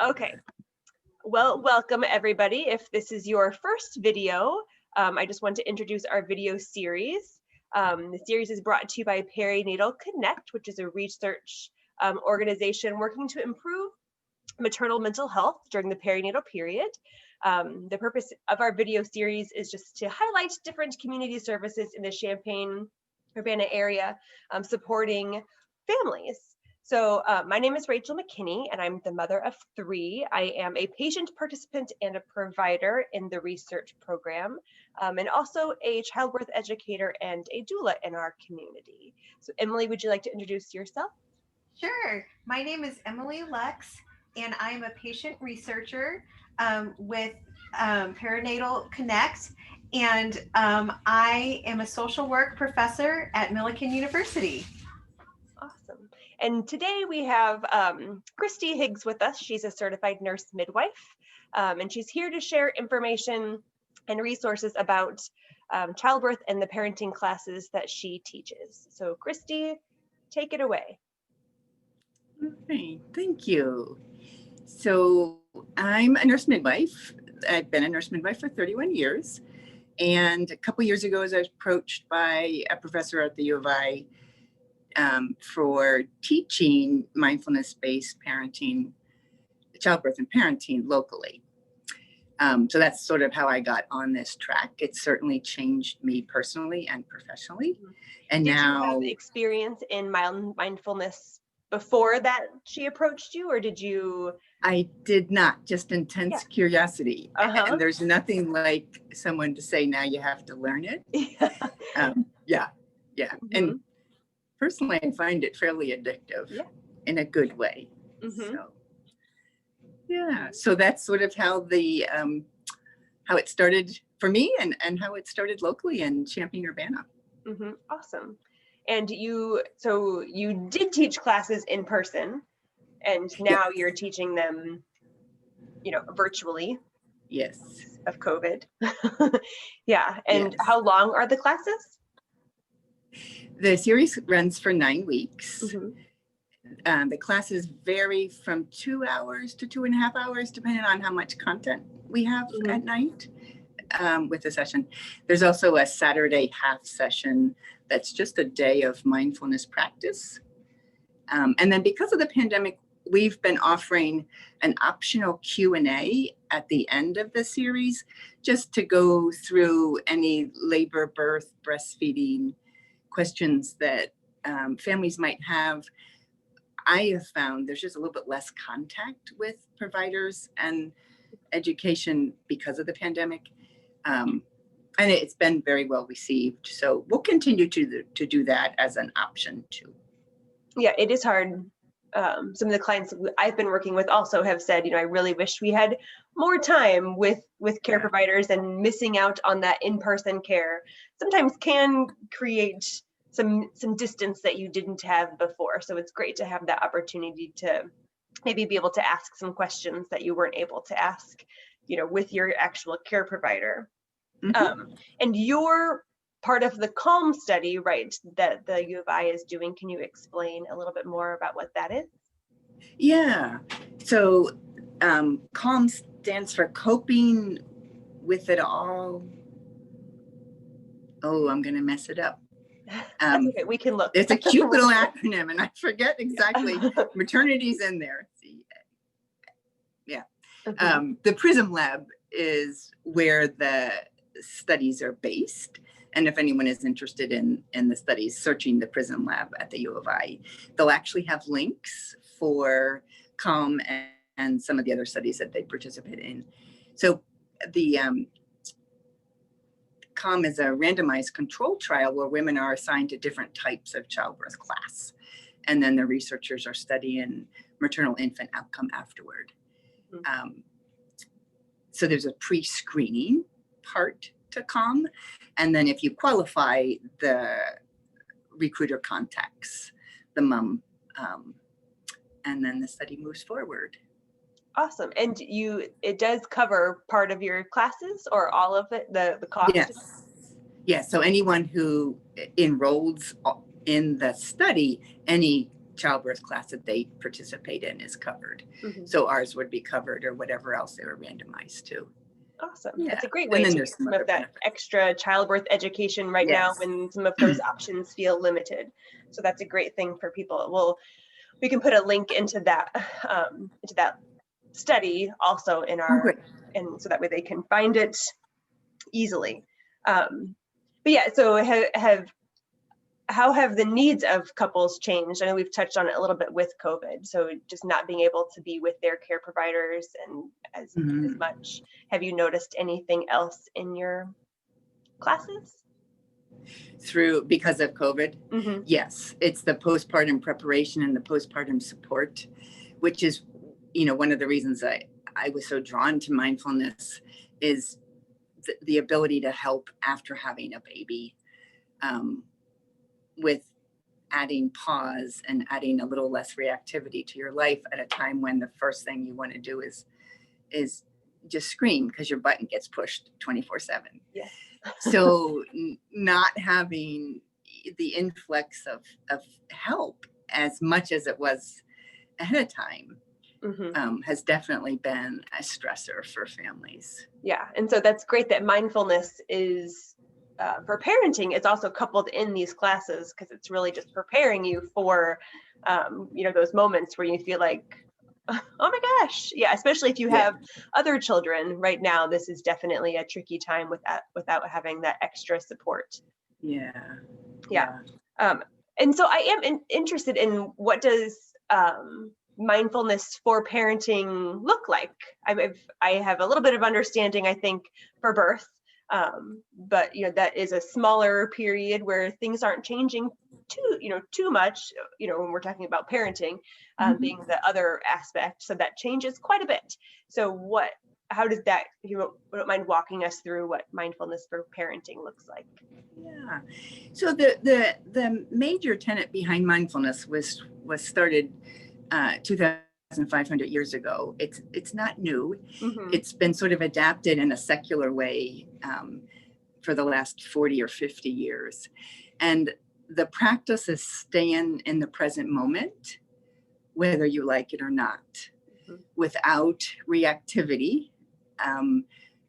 Okay, well, welcome everybody. If this is your first video, I just want to introduce our video series. The series is brought to you by Perinatal Connect, which is a research organization working to improve maternal mental health during the perinatal period. The purpose of our video series is just to highlight different community services in the Champaign-Urbana area supporting families. So my name is Rachel McKinney, and I'm the mother of 3. I am a patient participant and a provider in the research program, and also a childbirth educator and a doula in our community. So Emily, would you like to introduce yourself? Sure. My name is Emily Lex, and I'm a patient researcher with Perinatal Connect, and I am a social work professor at Millikan University. Awesome. And today we have Kristy Higgs with us. She's a certified nurse midwife, and she's here to share information and resources about childbirth and the parenting classes that she teaches. So Kristy, take it away. Okay, thank you. So I'm a nurse midwife. I've been a nurse midwife for 31 years. And a couple years ago, I was approached by a professor at the U of I for teaching mindfulness-based parenting, childbirth and parenting locally. So that's sort of how I got on this track. It certainly changed me personally and professionally. And Did now, you have experience in mindfulness before that she approached you, or did you? I did not, just intense curiosity. And there's nothing like someone to say, now you have to learn it. Yeah. And personally, I find it fairly addictive in a good way. So, so that's sort of how the how it started for me and how it started locally in Champaign-Urbana. Awesome. And you did teach classes in person, and now you're teaching them, virtually. Yes. Of COVID. And how long are the classes? The series runs for 9 weeks. The classes vary from 2 hours to 2.5 hours, depending on how much content we have at night with the session. There's also a Saturday half session that's just a day of mindfulness practice. And then because of the pandemic, we've been offering an optional Q&A at the end of the series, just to go through any labor, birth, breastfeeding questions that families might have. I have found there's just a little bit less contact with providers and education because of the pandemic. And it's been very well received. So we'll continue to do that as an option too. Yeah, it is hard. Some of the clients I've been working with also have said, I really wish we had more time with care providers, and missing out on that in-person care sometimes can create some distance that you didn't have before. So it's great to have that opportunity to maybe be able to ask some questions that you weren't able to ask, with your actual care provider. And you're part of the CALM study, right, that the U of I is doing. Can you explain a little bit more about what that is? Yeah, so CALM stands for Coping with It All. Oh, I'm gonna mess it up. That's okay, we can look. It's a cute little acronym, and I forget exactly. Maternity's in there. The PRISM Lab is where the studies are based. And if anyone is interested in the studies, searching the PRISM Lab at the U of I, they'll actually have links for CALM and some of the other studies that they participate in. So the CALM is a randomized controlled trial where women are assigned to different types of childbirth class. And then the researchers are studying maternal infant outcome afterward. So there's a pre-screening part to CALM. And then if you qualify, the recruiter contacts the mom, and then the study moves forward. Awesome. And it does cover part of your classes, or all of it, the cost? Yes. So anyone who enrolls in the study, any childbirth class that they participate in is covered. Mm-hmm. So ours would be covered, or whatever else they were randomized to. Awesome. Yeah. That's a great way to get some of that benefits. extra childbirth education right now when some of those options feel limited. So that's a great thing for people. Well, we can put a link into that study also in our, and so that way they can find it easily. But yeah, so how have the needs of couples changed? I know we've touched on it a little bit with COVID, so just not being able to be with their care providers and as much. Have you noticed anything else in your classes? Because of COVID? Mm-hmm. Yes, it's the postpartum preparation and the postpartum support, which is, one of the reasons I was so drawn to mindfulness is the ability to help after having a baby. With adding pause and adding a little less reactivity to your life at a time when the first thing you want to do is just scream because your button gets pushed 24/7. Yes. So not having the influx of help as much as it was ahead of time has definitely been a stressor for families. Yeah, and so that's great that mindfulness is for parenting. It's also coupled in these classes because it's really just preparing you for those moments where you feel like, oh my gosh, yeah, especially if you have other children right now. This is definitely a tricky time without having that extra support. Yeah. And so I am interested in, what does mindfulness for parenting look like? I have a little bit of understanding, I think, for birth, but that is a smaller period where things aren't changing too much, when we're talking about parenting, being the other aspect. So that changes quite a bit. So how does that, if you don't mind walking us through what mindfulness for parenting looks like? Yeah. So the major tenet behind mindfulness was started 2,500 years ago. It's not new. It's been sort of adapted in a secular way for the last 40 or 50 years. And the practice is staying in the present moment, whether you like it or not, without reactivity,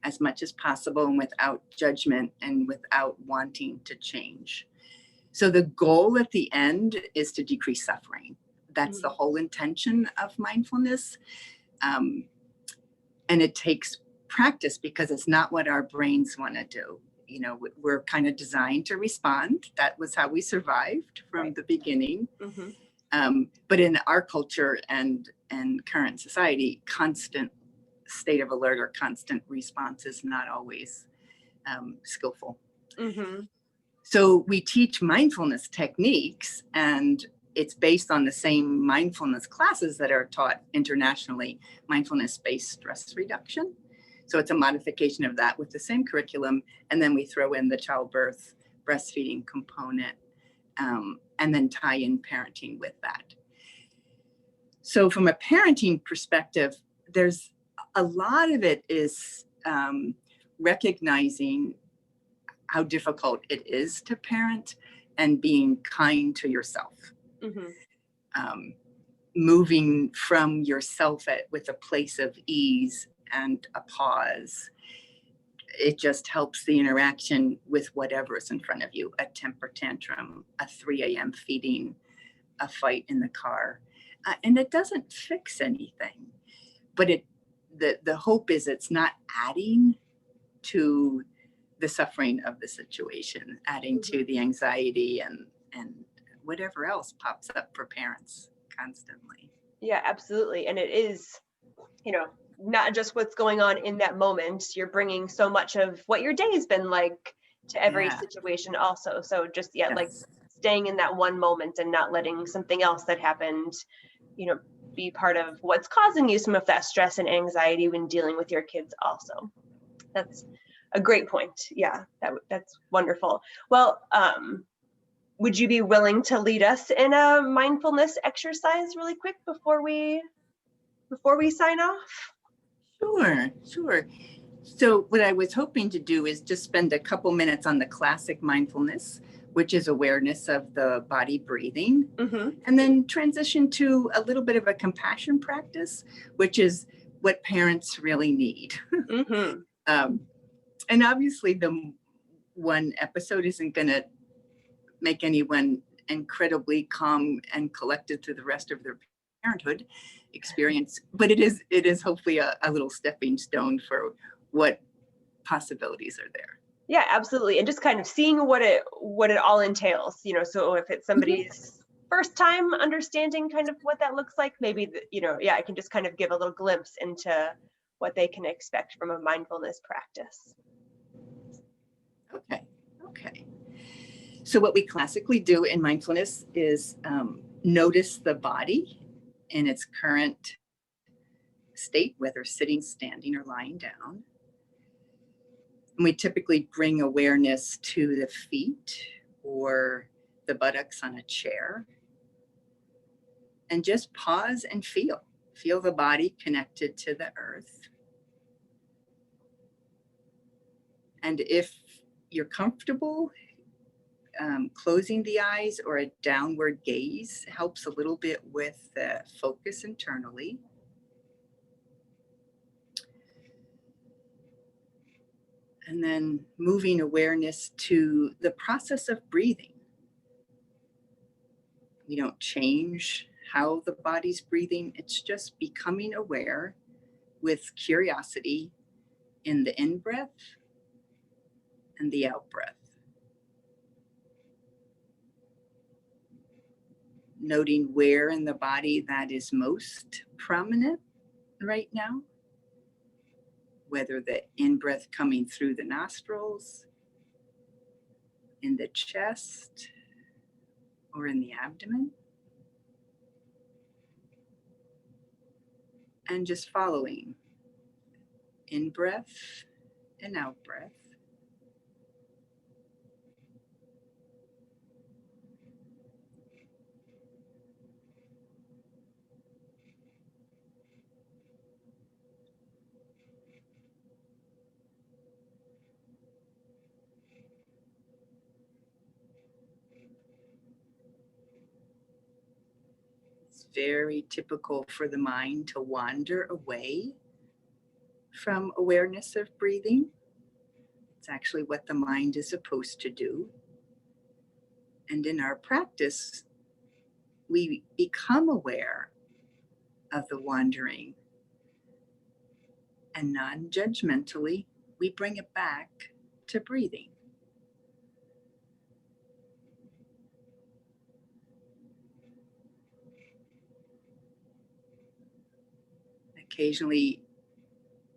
as much as possible, and without judgment and without wanting to change. So the goal at the end is to decrease suffering. That's the whole intention of mindfulness. And it takes practice because it's not what our brains want to do. We're kind of designed to respond. That was how we survived from the beginning. But in our culture and current society, constant state of alert or constant response is not always skillful. So we teach mindfulness techniques, and it's based on the same mindfulness classes that are taught internationally, mindfulness-based stress reduction. So it's a modification of that with the same curriculum. And then we throw in the childbirth, breastfeeding component, and then tie in parenting with that. So from a parenting perspective, there's a lot of it is recognizing how difficult it is to parent and being kind to yourself. Moving from yourself with a place of ease and a pause. It just helps the interaction with whatever is in front of you, a temper tantrum, a 3 a.m. feeding, a fight in the car. And it doesn't fix anything, but the hope is it's not adding to the suffering of the situation, adding to the anxiety and whatever else pops up for parents constantly. Yeah, absolutely. And it is, not just what's going on in that moment. You're bringing so much of what your day's been like to every situation also. So just, like staying in that one moment and not letting something else that happened, be part of what's causing you some of that stress and anxiety when dealing with your kids also. That's a great point. Yeah, that's wonderful. Well, would you be willing to lead us in a mindfulness exercise really quick before we sign off? Sure. So what I was hoping to do is just spend a couple minutes on the classic mindfulness, which is awareness of the body breathing, Mm-hmm. and then transition to a little bit of a compassion practice, which is what parents really need. Mm-hmm. And obviously the one episode isn't going to make anyone incredibly calm and collected through the rest of their parenthood experience, but it is hopefully a little stepping stone for what possibilities are there. Yeah, absolutely. And just kind of seeing what it all entails, you know, so if it's somebody's first time understanding kind of what that looks like, maybe, you know, yeah, I can just kind of give a little glimpse into what they can expect from a mindfulness practice. Okay. So what we classically do in mindfulness is notice the body in its current state, whether sitting, standing, or lying down. And we typically bring awareness to the feet or the buttocks on a chair. And just pause and feel. Feel the body connected to the earth. And if you're comfortable, closing the eyes or a downward gaze helps a little bit with the focus internally. And then moving awareness to the process of breathing. We don't change how the body's breathing. It's just becoming aware with curiosity in the in-breath and the out-breath. Noting where in the body that is most prominent right now, whether the in-breath coming through the nostrils, in the chest, or in the abdomen. And just following in-breath and out-breath. It's very typical for the mind to wander away from awareness of breathing. It's actually what the mind is supposed to do. And in our practice, we become aware of the wandering, and non-judgmentally, we bring it back to breathing. Occasionally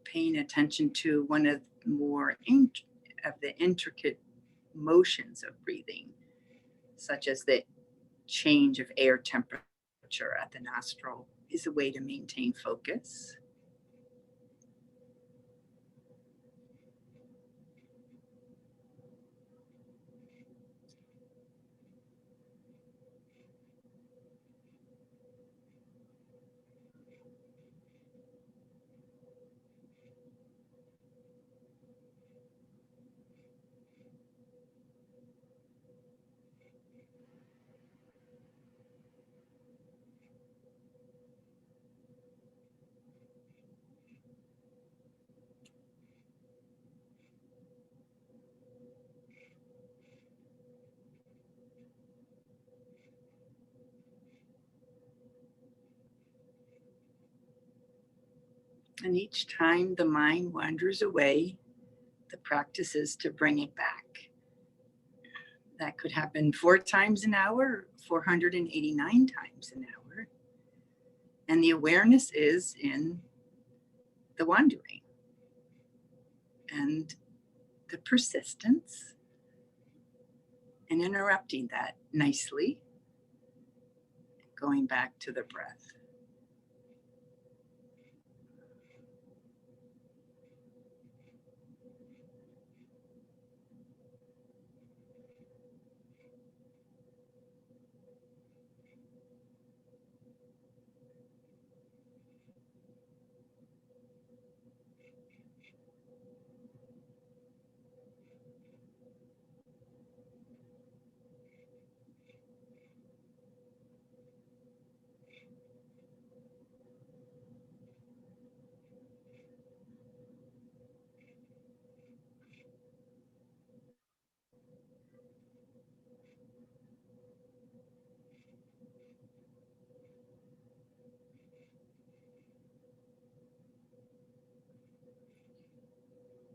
paying attention to one of the intricate motions of breathing, such as the change of air temperature at the nostril, is a way to maintain focus. And each time the mind wanders away, the practice is to bring it back. That could happen 4 times an hour, 489 times an hour. And the awareness is in the wandering and the persistence, and interrupting that nicely, going back to the breath.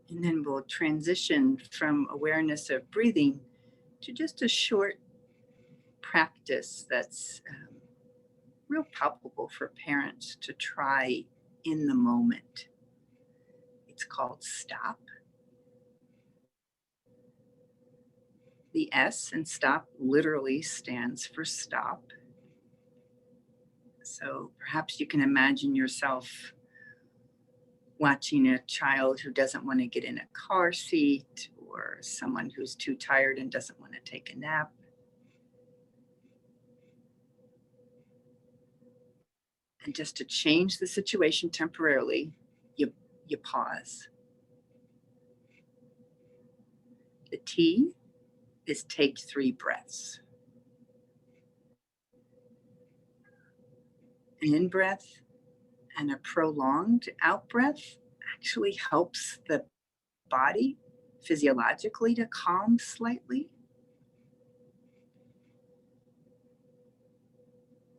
And then we'll transition from awareness of breathing to just a short practice that's real palpable for parents to try in the moment. It's called stop. The S in stop literally stands for stop. So perhaps you can imagine yourself watching a child who doesn't want to get in a car seat, or someone who's too tired and doesn't want to take a nap. And just to change the situation temporarily, you pause. The T is take 3 breaths. An in-breath and a prolonged out-breath actually helps the body physiologically to calm slightly.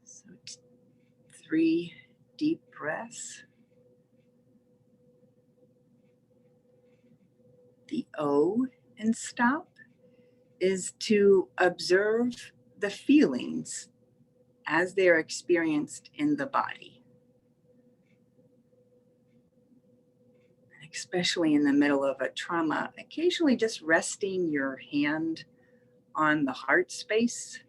So 3 deep breaths. The O in stop is to observe the feelings as they're experienced in the body. Especially in the middle of a trauma, occasionally just resting your hand on the heart space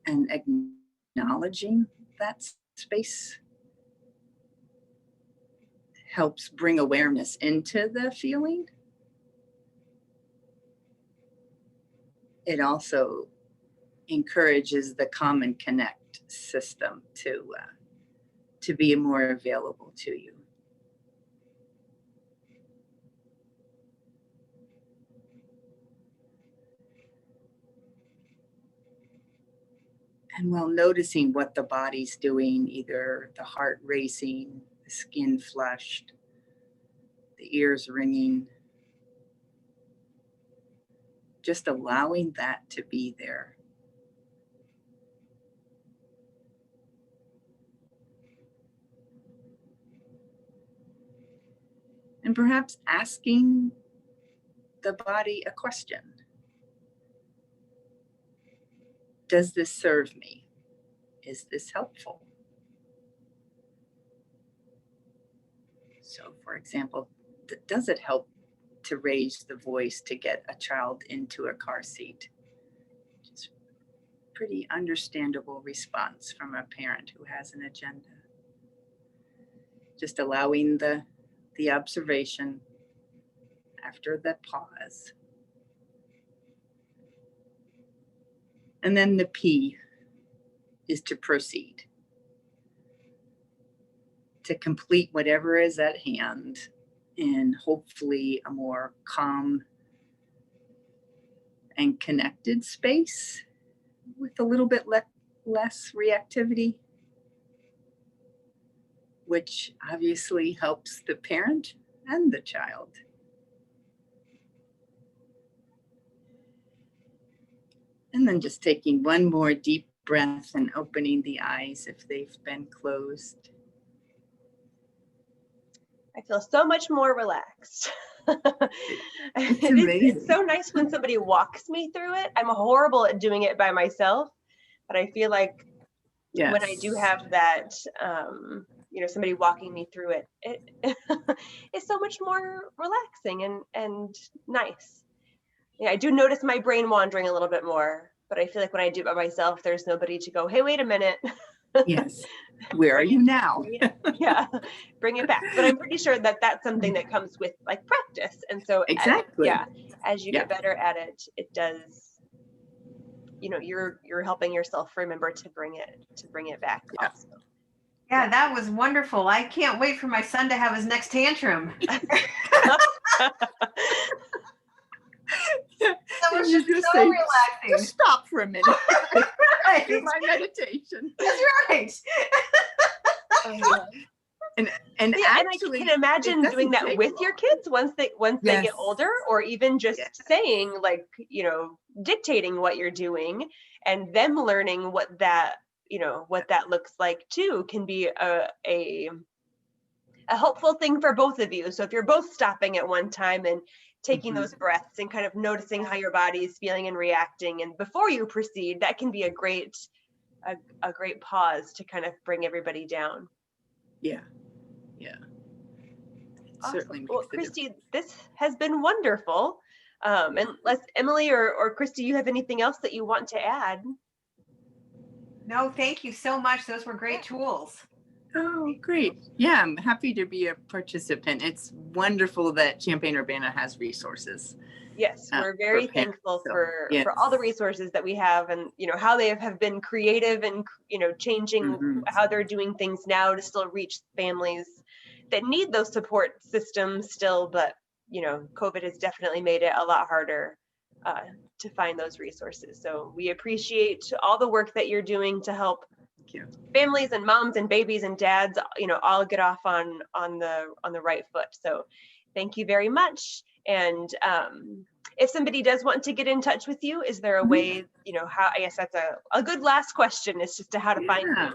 and acknowledging that space helps bring awareness into the feeling. It also encourages the calm and connect system to be more available to you. And while noticing what the body's doing, either the heart racing, the skin flushed, the ears ringing, just allowing that to be there. And perhaps asking the body a question. Does this serve me? Is this helpful? So, for example, does it help to raise the voice to get a child into a car seat? Just pretty understandable response from a parent who has an agenda. Just allowing the observation after the pause. And then the P is to proceed, to complete whatever is at hand in hopefully a more calm and connected space with a little bit less reactivity, which obviously helps the parent and the child. And then just taking one more deep breath and opening the eyes if they've been closed. I feel so much more relaxed. It's amazing. It's so nice when somebody walks me through it. I'm horrible at doing it by myself, but I feel like when I do have that, somebody walking me through it, it's so much more relaxing and nice. Yeah, I do notice my brain wandering a little bit more, but I feel like when I do it by myself, there's nobody to go, hey, wait a minute. Yes. Where are you now? Yeah, bring it back. But I'm pretty sure that that's something that comes with like practice. And so exactly. As you get better at it, it does, you're helping yourself remember to bring it back also. Yeah, that was wonderful. I can't wait for my son to have his next tantrum. That was just so relaxing. Just stop for a minute. Right. Do my meditation. That's right. And actually, and I can imagine doing that with your kids once they get older, or even just saying like, dictating what you're doing and them learning what that looks like too can be a a helpful thing for both of you. So if you're both stopping at one time and taking those breaths and kind of noticing how your body is feeling and reacting, and before you proceed, that can be a great pause to kind of bring everybody down. Yeah. Awesome. Certainly. Well, Kristy, this has been wonderful. Unless Emily or Kristy, you have anything else that you want to add? No, thank you so much. Those were great tools. Oh, great. Yeah, I'm happy to be a participant. It's wonderful that Champaign-Urbana has resources. Yes, we're very thankful for all the resources that we have, and how they have been creative and changing how they're doing things now to still reach families that need those support systems still, but COVID has definitely made it a lot harder to find those resources. So we appreciate all the work that you're doing to help families and moms and babies and dads, all get off on the right foot. So thank you very much. And if somebody does want to get in touch with you, is there a way, how, I guess that's a good last question, is just to how to find you.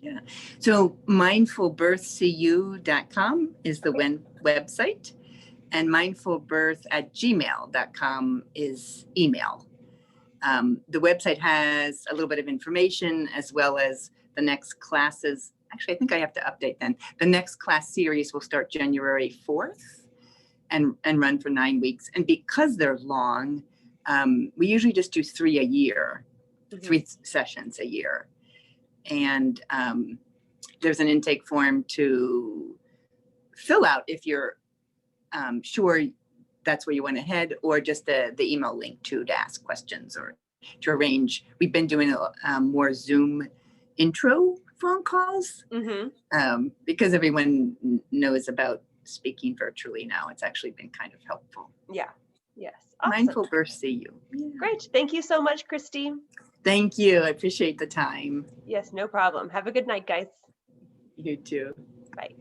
Yeah. So mindfulbirthCU.com is the website, and mindfulbirth@gmail.com is email. The website has a little bit of information as well as the next classes. Actually, I think I have to update then. The next class series will start January 4th and run for 9 weeks. And because they're long, we usually just do 3 a year, 3 sessions a year. And there's an intake form to fill out if you're sure that's where you want to head, or just the email link to ask questions or to arrange. We've been doing more Zoom intro phone calls because everyone knows about speaking virtually now. It's actually been kind of helpful. Yeah. Yes. Awesome. Mindful Birth CU. Yeah. Great. Thank you so much, Kristy. Thank you. I appreciate the time. Yes, no problem. Have a good night, guys. You too. Bye.